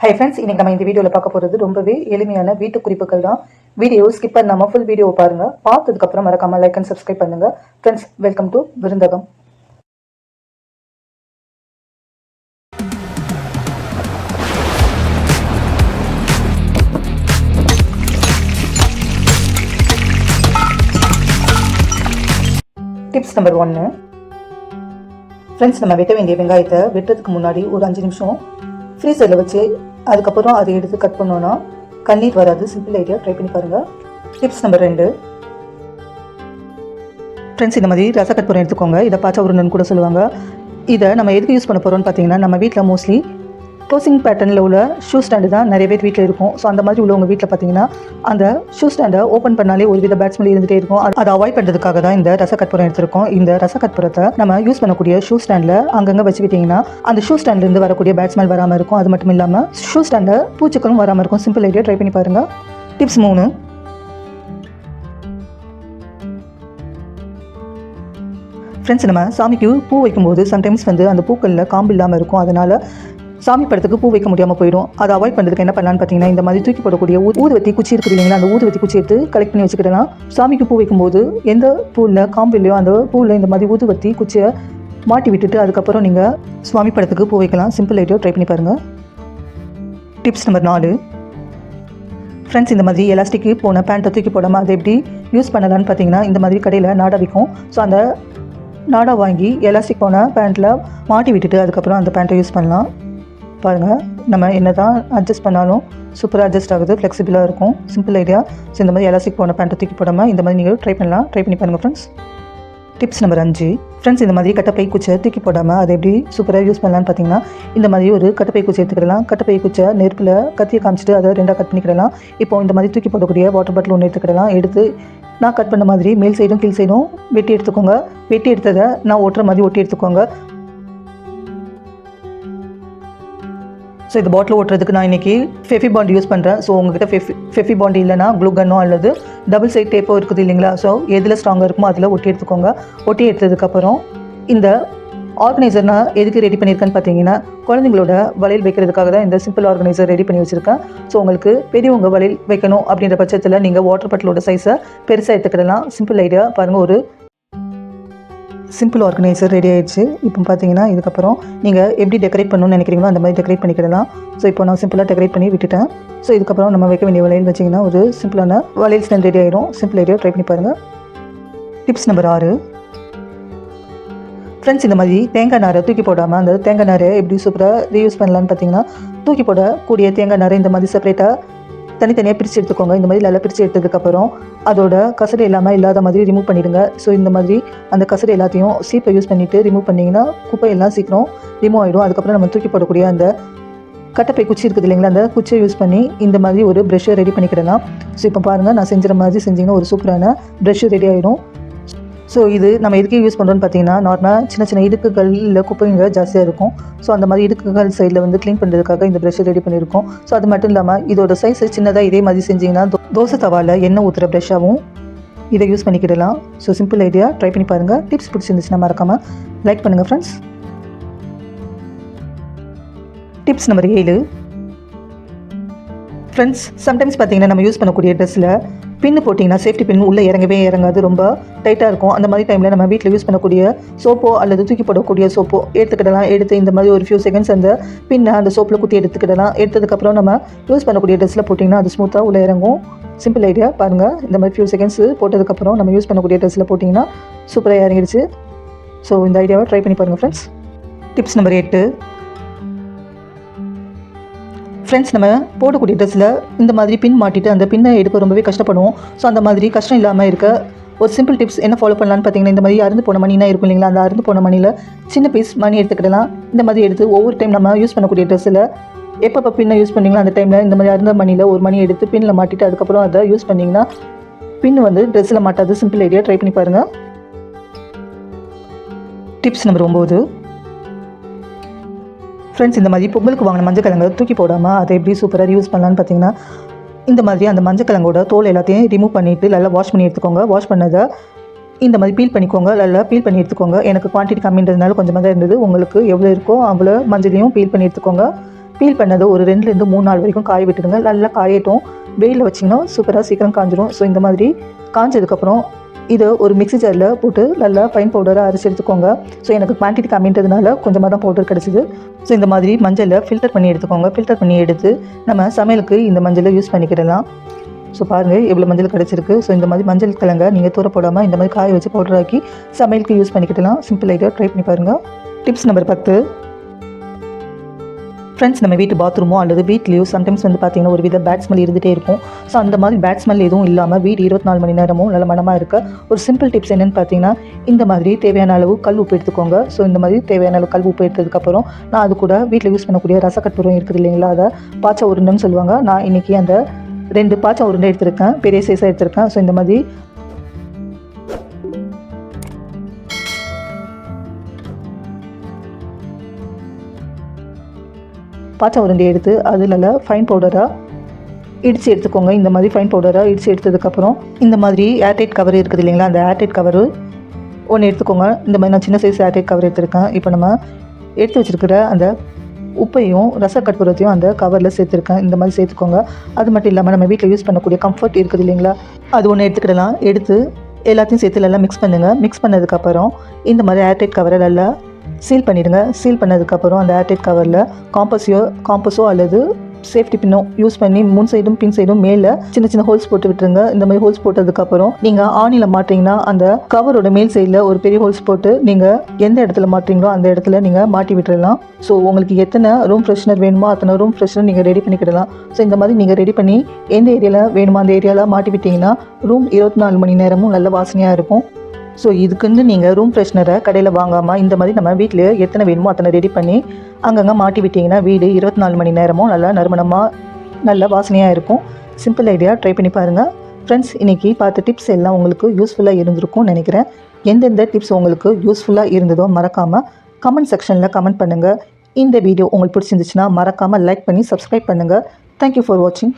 Hi friends, இன்னைக்கு நம்ம இந்த வீடியோவில் பார்க்க போகிறது ரொம்பவே எளிமையான வீட்டு குறிப்புகள் தான். வீடியோ ஸ்கிப் பண்ணாமல் ஃபுல் வீடியோ பாருங்கள். பார்த்ததுக்கப்புறம் மறக்காமல் லைக் அண்ட் சப்ஸ்கிரைப் பண்ணுங்கள். Friends, welcome to விருந்தகம். Tips number 1. Friends, நம்ம வெட்ட வேண்டிய வெங்காயத்தை வெட்டுறதுக்கு முன்னாடி ஒரு 5 நிமிஷம் ஃப்ரீசரில் வச்சு அதுக்கப்புறம் அதை எடுத்து கட் பண்ணோன்னா கண்ணீர் வராது. சிம்பிள் ஐடியா, ட்ரை பண்ணி பாருங்கள். Tips number 2. ஃப்ரெண்ட்ஸ், இந்த மாதிரி ரசக்கற்பூரம் எடுத்துக்கோங்க. இதை பாச்சா உருண்டைன்னு கூட சொல்லுவாங்க. இதை நம்ம எதுக்கு யூஸ் பண்ண போகிறோம்னு பார்த்தீங்கன்னா, நம்ம வீட்டில் மோஸ்ட்லி க்ளோசிங் பேட்டர்னில் உள்ள ஷூ ஸ்டாண்டு தான் நிறைய பேர் வீட்டில் இருக்கும். ஸோ அந்த மாதிரி உள்ளவங்க வீட்டில் பார்த்தீங்கன்னா அந்த ஷூ ஸ்டாண்டை ஓப்பன் பண்ணாலே ஒரு வித பேட்ஸ்மெல் இருந்துகிட்டே இருக்கும். அதை அவாய்ட் பண்ணுறதுக்காக தான் இந்த ரசக்கற்பூரம் எடுத்திருக்கோம். இந்த ரசக்கற்பூரத்தை நம்ம யூஸ் பண்ணக்கூடிய ஷூ ஸ்டாண்டில் அங்கங்கே வச்சுக்கிட்டிங்கன்னா அந்த ஷூ ஸ்டாண்ட்லேருந்து வரக்கூடிய பேட்ஸ்மெல் வராமல் இருக்கும். அது மட்டும் இல்லாமல் ஷூ ஸ்டாண்டை பூச்சிக்களும் வராமல் இருக்கும். சிம்பிள் ஐடியா, ட்ரை பண்ணி பாருங்கள். டிப்ஸ் 3. ஃப்ரெண்ட்ஸ், நம்ம சாமிக்கு பூ வைக்கும்போது சம்டைம்ஸ் அந்த பூக்களில் காம்பு இல்லாமல் இருக்கும். அதனால் சாமி படத்துக்கு பூ வைக்க முடியாமல் போயிடும். அதை அவாய்ட் பண்ணுறதுக்கு என்ன பண்ணலான்னு பார்த்தீங்கன்னா, இந்த மாதிரி தூக்கி போடக்கூடிய ஊதுவத்தி குச்சி இருக்குது இல்லைங்களா, அந்த ஊதுவத்தி குச்சி எடுத்து கலெக்ட் பண்ணி வச்சுக்கிடலாம். சாமிக்கு பூ வைக்கும்போது எந்த பூவில் காம்பு இல்லையோ அந்த பூவில் இந்த மாதிரி ஊதுவத்தி குச்சியை மாட்டி விட்டுட்டு அதுக்கப்புறம் நீங்கள் சுவாமி படத்துக்கு பூ வைக்கலாம். சிம்பிள் ஐடியா, ட்ரை பண்ணி பாருங்கள். Tips number 4. ஃப்ரெண்ட்ஸ், இந்த மாதிரி எலாஸ்டிக்கு போன பேண்ட்டை தூக்கி போடாமல் அதை எப்படி யூஸ் பண்ணலான்னு பார்த்தீங்கன்னா, இந்த மாதிரி கடையில் நாடா விற்கும். ஸோ அந்த நாடா வாங்கி எலாஸ்டிக் போன பேண்ட்டில் மாட்டி விட்டுட்டு அதுக்கப்புறம் அந்த பேண்ட்டை யூஸ் பண்ணலாம். பாருங்கள், நம்ம என்ன தான் அட்ஜஸ்ட் பண்ணாலும் சூப்பராக அட்ஜஸ்ட் ஆகுது, ஃப்ளெக்சிபிளாக இருக்கும். Simple idea. ஸோ இந்த மாதிரி எலாஸ்டிக் போன பேண்ட்டை தூக்கி போடாமல் இந்த மாதிரி நீங்கள் ட்ரை பண்ணலாம். ட்ரை பண்ணி பாருங்கள் ஃப்ரெண்ட்ஸ். Tips number 5. ஃப்ரெண்ட்ஸ், இந்த மாதிரி கட்டப்பை குச்சை தூக்கி போடாமல் அதை எப்படி சூப்பராக யூஸ் பண்ணலான்னு பார்த்தீங்கன்னா, இந்த மாதிரி ஒரு கட்டப்பை குச்சி எடுத்துக்கிடலாம். கட்டப்பை குச்சை நெருப்பில் கத்தியை காமிச்சிட்டு அதை 2ஆக கட் பண்ணிக்கிடலாம். இப்போ இந்த மாதிரி தூக்கி போடக்கூடிய வாட்டர் பாட்டில் ஒன்று எடுத்துக்கிடலாம். எடுத்து நான் கட் பண்ண மாதிரி மேல் சைடும் கீழ் சைடும் வெட்டி எடுத்துக்கோங்க. வெட்டி எடுத்ததை நான் ஒட்டுற மாதிரி ஒட்டி எடுத்துக்கோங்க. ஸோ இந்த பாட்டில் ஓட்டுறதுக்கு நான் இன்றைக்கி ஃபெஃபி பாண்ட் யூஸ் பண்ணுறேன். ஸோ உங்கள்கிட்ட ஃபெஃபி பாண்ட் இல்லைனா க்ளூ கன்னோ அல்லது டபுள் சைட் டேப்போ இருக்குது இல்லைங்களா, ஸோ எதில் ஸ்ட்ராங்காக இருக்குமோ அதில் ஒட்டி எடுத்துக்கோங்க. ஒட்டி எடுத்ததுக்கப்புறம் இந்த ஆர்கனைசர் நான் எதுக்கு ரெடி பண்ணியிருக்கேன்னு பார்த்தீங்கன்னா, குழந்தைங்களோட வளையல் வைக்கிறதுக்காக தான் இந்த சிம்பிள் ஆர்கனைசர் ரெடி பண்ணி வச்சுருக்கேன். ஸோ உங்களுக்கு பெரியவங்க வளையல் வைக்கணும் அப்படின்ற பட்சத்தில் நீங்கள் வாட்டர் பாட்டிலோட சைஸை பெருசாக எடுத்துக்கிடலாம். சிம்பிள் ஐடியா பாருங்கள். ஒரு சிம்பிள் ஆர்கனைசர் ரெடி ஆகிடுச்சு. இப்போ பார்த்தீங்கன்னா இதுக்கப்புறம் நீங்கள் எப்படி டெக்கரேட் பண்ணணும்னு நினைக்கிறீங்களோ அந்த மாதிரி டெக்கரேட் பண்ணிக்கிடலாம். ஸோ இப்போ நான் சிம்பிளாக டெக்கரேட் பண்ணி விட்டுட்டேன். ஸோ இதுக்கப்புறம் நம்ம வைக்க வேண்டிய வளையல் வச்சிங்கன்னா ஒரு சிம்பிளான வளையல் ஸ்டாண்ட் ரெடி ஆகிடும். சிம்பிள் ஐடியா, ட்ரை பண்ணி பாருங்கள். Tips number 6. ஃப்ரெண்ட்ஸ், இந்த மாதிரி தேங்காய் நாரை தூக்கி போடாமல் அந்த தேங்காய் நாரை எப்படி சூப்பராக ரீயூஸ் பண்ணலான்னு பார்த்தீங்கன்னா, தூக்கி போடக்கூடிய தேங்காய் நாரை இந்த மாதிரி செப்பரேட்டாக தனித்தனியாக பிரித்து எடுத்துக்கோங்க. இந்த மாதிரி நல்லா பிரித்து எடுத்ததுக்கப்புறம் அதோட கசடு இல்லாமல் இல்லாத மாதிரி ரிமூவ் பண்ணிவிடுங்க. ஸோ இந்த மாதிரி அந்த கசடு எல்லாத்தையும் சீப்பை யூஸ் பண்ணிவிட்டு ரிமூவ் பண்ணிங்கன்னா குப்பையெல்லாம் சீக்கிரம் ரிமூவ் ஆகிடும். அதுக்கப்புறம் நம்ம தூக்கி போடக்கூடிய அந்த கட்டப்பை குச்சி இருக்குது இல்லைங்களா, அந்த குச்சியை யூஸ் பண்ணி இந்த மாதிரி ஒரு ப்ரெஷ்ஷை ரெடி பண்ணிக்கிடலாம். ஸோ இப்போ பாருங்கள், நான் செஞ்சுற மாதிரி செஞ்சிங்கன்னா ஒரு சூப்பரான ப்ரெஷ்ஷு ரெடி ஆகிடும். ஸோ இது நம்ம எதுக்கு யூஸ் பண்ணுறோன்னு பார்த்தீங்கன்னா, நார்மலாக சின்ன சின்ன இடுக்குகள் இல்லை குப்பைங்க ஜாஸ்தியாக இருக்கும். ஸோ அந்த மாதிரி இடுக்குகள் சைடில் க்ளீன் பண்ணுறதுக்காக இந்த ப்ரெஷ்ஷை ரெடி பண்ணியிருக்கோம். ஸோ அது மட்டும் இல்லாமல் இதோட சைஸ் சின்னதாக இதே மாதிரி செஞ்சிங்கன்னா தோசை தவாவில் எண்ணெய் ஊற்றுற ப்ரெஷ்ஷாகவும் இதை யூஸ் பண்ணிக்கிடலாம். ஸோ சிம்பிள் ஐடியா, ட்ரை பண்ணி பாருங்கள். டிப்ஸ் பிடிச்சிருந்துச்சுன்னா மறக்காமல் லைக் பண்ணுங்கள் friends. Tips number 7. Friends, sometimes பார்த்தீங்கன்னா நம்ம யூஸ் பண்ணக்கூடிய ட்ரெஸ்ஸில் பின்னு போட்டிங்கன்னா சேஃப்டி பின் உள்ளே இறங்கவே இறங்காது, ரொம்ப டைட்டாக இருக்கும். அந்த மாதிரி டைமில் நம்ம வீட்டில் யூஸ் பண்ணக்கூடிய சோப்போ அல்லது தூக்கி போடக்கூடிய சோப்போ எடுத்துக்கிடலாம். எடுத்து இந்த மாதிரி ஒரு ஃபியூ செகண்ட்ஸ் அந்த பின்னை அந்த சோப்பில் குத்தி எடுத்துக்கிடலாம். எடுத்ததுக்கப்புறம் நம்ம யூஸ் பண்ணக்கூடிய ட்ரெஸ்ஸில் போட்டிங்கன்னா அது ஸ்மூத்தாக உள்ளே இறங்கும். சிம்பிள் ஐடியா பாருங்கள். இந்த மாதிரி ஃபியூ செகண்ட்ஸ் போட்டதுக்கப்புறம் நம்ம யூஸ் பண்ணக்கூடிய ட்ரெஸ்ஸில் போட்டிங்கன்னா சூப்பராக இறங்கிடுச்சு. ஸோ இந்த ஐடியாவை ட்ரை பண்ணி பாருங்கள் ஃப்ரெண்ட்ஸ். Tips number 8. ஃப்ரெண்ட்ஸ், நம்ம போடக்கூடிய ட்ரெஸ்ஸில் இந்த மாதிரி பின் மாட்டிட்டு அந்த பின்னை எடுக்க ரொம்பவே கஷ்டப்படுவோம். ஸோ அந்த மாதிரி கஷ்டம் இல்லாமல் இருக்க ஒரு சிம்பிள் டிப்ஸ் என்ன ஃபாலோ பண்ணலான்னு பார்த்தீங்கன்னா, இந்த மாதிரி அறுந்து போன மணினா இருக்கும் இல்லைங்களா, அந்த அறுந்து போன மணியில் சின்ன பீஸ் மணி எடுத்துக்கிடலாம். இந்த மாதிரி எடுத்து ஒவ்வொரு டைம் நம்ம யூஸ் பண்ணக்கூடிய ட்ரெஸ்ஸில் எப்போ பின்னை யூஸ் பண்ணிங்களோ அந்த டைமில் இந்த மாதிரி அறுந்த மணியில் ஒரு மணி எடுத்து பின்னில் மாட்டிட்டு அதுக்கப்புறம் அதை யூஸ் பண்ணிங்கன்னா பின் ட்ரெஸ்ஸில் மாட்டாது. சிம்பிள் ஐடியா, ட்ரை பண்ணி பாருங்கள். Tips number 9. ஃப்ரெண்ட்ஸ், இந்த மாதிரி பொங்கலுக்கு வாங்கின மஞ்சள் கிழங்கு தூக்கி போடாமல் அதை எப்படி சூப்பராக யூஸ் பண்ணலான்னு பார்த்தீங்கன்னா, இந்த மாதிரி அந்த மஞ்சள் கிழங்கோட தோல் எல்லாத்தையும் ரிமூவ் பண்ணிவிட்டு நல்லா வாஷ் பண்ணி எடுத்துக்கோங்க. வாஷ் பண்ணதை இந்த மாதிரி பீல் பண்ணிக்கோங்க. நல்லா பீல் பண்ணி எடுத்துக்கோங்க. எனக்கு குவான்டிட்டி கம்மின்றதுனால கொஞ்சமாக தான் இருந்தது. உங்களுக்கு எவ்வளோ இருக்கோ அவ்வளோ மஞ்சளையும் பீல் பண்ணி எடுத்துக்கோங்க. பீல் பண்ணது ஒரு 2லேருந்து 3 நாள் வரைக்கும் காய விட்டுடுங்க. நல்லா காயட்டும். வெயிலில் வச்சிங்கன்னா சூப்பராக சீக்கிரம் காஞ்சிரும். ஸோ இந்த மாதிரி காஞ்சதுக்கப்புறம் இதை ஒரு மிக்ஸி ஜாரில் போட்டு நல்லா ஃபைன் பவுடராக அரைச்சி எடுத்துக்கோங்க. ஸோ எனக்கு குவான்டிட்டி கம்மின்றதுனால கொஞ்சமாக தான் பவுடர் கிடச்சிது. ஸோ இந்த மாதிரி மஞ்சளை ஃபில்டர் பண்ணி எடுத்துக்கோங்க. ஃபில்டர் பண்ணி எடுத்து நம்ம சமையலுக்கு இந்த மஞ்சளை யூஸ் பண்ணிக்கிடலாம். ஸோ பாருங்கள் எவ்வளோ மஞ்சள் கிடச்சிருக்கு. ஸோ இந்த மாதிரி மஞ்சள் கிழங்க நீங்கள் தூர போடாமல் இந்த மாதிரி காய வச்சு பவுடர் ஆக்கி சமையலுக்கு யூஸ் பண்ணிக்கிடலாம். சிம்பிள் ஐடியா, ட்ரை பண்ணி பாருங்கள். Tips number 10. ஃப்ரெண்ட்ஸ், நம்ம வீட்டு பாத்ரூமோ அல்லது வீட்லேயோ சம்டைம்ஸ் வந்து பார்த்திங்கன்னா ஒரு வித பேட் ஸ்மெல் இருந்துகிட்டே இருக்கும். ஸோ அந்த மாதிரி பேட் ஸ்மெல் எதுவும் இல்லாமல் வீடு 24 மணி நேரமும் நல்ல மனமாக இருக்க ஒரு சிம்பிள் டிப்ஸ் என்னென்னு பார்த்தீங்கன்னா, இந்த மாதிரி தேவையான அளவு கல் உப்பு எடுத்துக்கோங்க. ஸோ இந்த மாதிரி தேவையான அளவு கல் உப்பு எடுத்ததுக்கப்புறம் நான் அது கூட வீட்டில் யூஸ் பண்ணக்கூடிய ரசக்கற்பூரம் இருக்குது இல்லைங்களா, அதை பாச்சா உருண்டைன்னு சொல்லுவாங்க. நான் இன்றைக்கி அந்த 2 பாச்சா உருண்டை எடுத்திருக்கேன், பெரிய சைஸாக எடுத்திருக்கேன். ஸோ இந்த மாதிரி பாச்சா உருண்டையை எடுத்து அதில் ஃபைன் பவுடராக இடித்து எடுத்துக்கோங்க. இந்த மாதிரி ஃபைன் பவுடராக இடித்து எடுத்ததுக்கப்புறம் இந்த மாதிரி ஏர்டைட் கவர் இருக்குது இல்லைங்களா, அந்த ஏர்டைட் கவரு ஒன்று எடுத்துக்கோங்க. இந்த மாதிரி நான் சின்ன சைஸ் ஏர்டைட் கவர் எடுத்துருக்கேன். இப்போ நம்ம எடுத்து வச்சுருக்கிற அந்த உப்பையும் ரசக்கற்பூரத்தையும் அந்த கவரில் சேர்த்துருக்கேன். இந்த மாதிரி சேர்த்துக்கோங்க. அது மட்டும் இல்லாமல் நம்ம வீட்டில் யூஸ் பண்ணக்கூடிய கம்ஃபர்ட் இருக்குது இல்லைங்களா, அது ஒன்று எடுத்துக்கிடலாம். எடுத்து எல்லாத்தையும் சேர்த்து நல்லா மிக்ஸ் பண்ணுங்கள். மிக்ஸ் பண்ணதுக்கப்புறம் இந்த மாதிரி ஏர்டைட் கவரை நல்லா சீல் பண்ணிவிடுங்க. சீல் பண்ணதுக்கப்புறம் அந்த ஏர்டைட் கவரில் காம்பஸோ அல்லது சேஃப்டி பின்னோ யூஸ் பண்ணி முன் சைடும் பின் சைடும் மேலே சின்ன சின்ன ஹோல்ஸ் போட்டு விட்டுருங்க. இந்த மாதிரி ஹோல்ஸ் போட்டதுக்கப்புறம் நீங்கள் ஆணியில் மாட்டிங்கன்னா அந்த கவரோட மேல் சைடில் ஒரு பெரிய ஹோல்ஸ் போட்டு நீங்கள் எந்த இடத்துல மாட்டுறீங்களோ அந்த இடத்துல நீங்கள் மாட்டி விட்டுடலாம். ஸோ உங்களுக்கு எத்தனை ரூம் ஃப்ரெஷ்னர் வேணுமோ அத்தனை ரூம் ஃப்ரெஷ்னர் நீங்கள் ரெடி பண்ணிக்கிடலாம். ஸோ இந்த மாதிரி நீங்கள் ரெடி பண்ணி எந்த ஏரியாவில் வேணுமோ அந்த ஏரியாவில் மாட்டி விட்டிங்கன்னா ரூம் 24 மணி நேரமும் நல்ல வாசனையாக இருக்கும். ஸோ இதுக்குன்னு நீங்கள் ரூம் ஃப்ரெஷ்னரை கடையில் வாங்காமல் இந்த மாதிரி நம்ம வீட்டில் எத்தனை வேணுமோ அத்தனை ரெடி பண்ணி அங்கங்கே மாட்டி விட்டிங்கன்னா வீடு 24 மணி நேரமும் நல்லா நறுமணமாக நல்ல வாசனையாக இருக்கும். சிம்பிள் ஐடியா, ட்ரை பண்ணி பாருங்கள். ஃப்ரெண்ட்ஸ், இன்றைக்கி பார்த்த டிப்ஸ் எல்லாம் உங்களுக்கு யூஸ்ஃபுல்லாக இருந்திருக்கும்னு நினைக்கிறேன். எந்தெந்த டிப்ஸ் உங்களுக்கு யூஸ்ஃபுல்லாக இருந்ததோ மறக்காமல் கமெண்ட் செக்ஷனில் கமெண்ட் பண்ணுங்கள். இந்த வீடியோ உங்களுக்கு பிடிச்சிருந்துச்சுன்னா மறக்காமல் லைக் பண்ணி சப்ஸ்கிரைப் பண்ணுங்கள். தேங்க்யூ ஃபார் வாட்சிங்.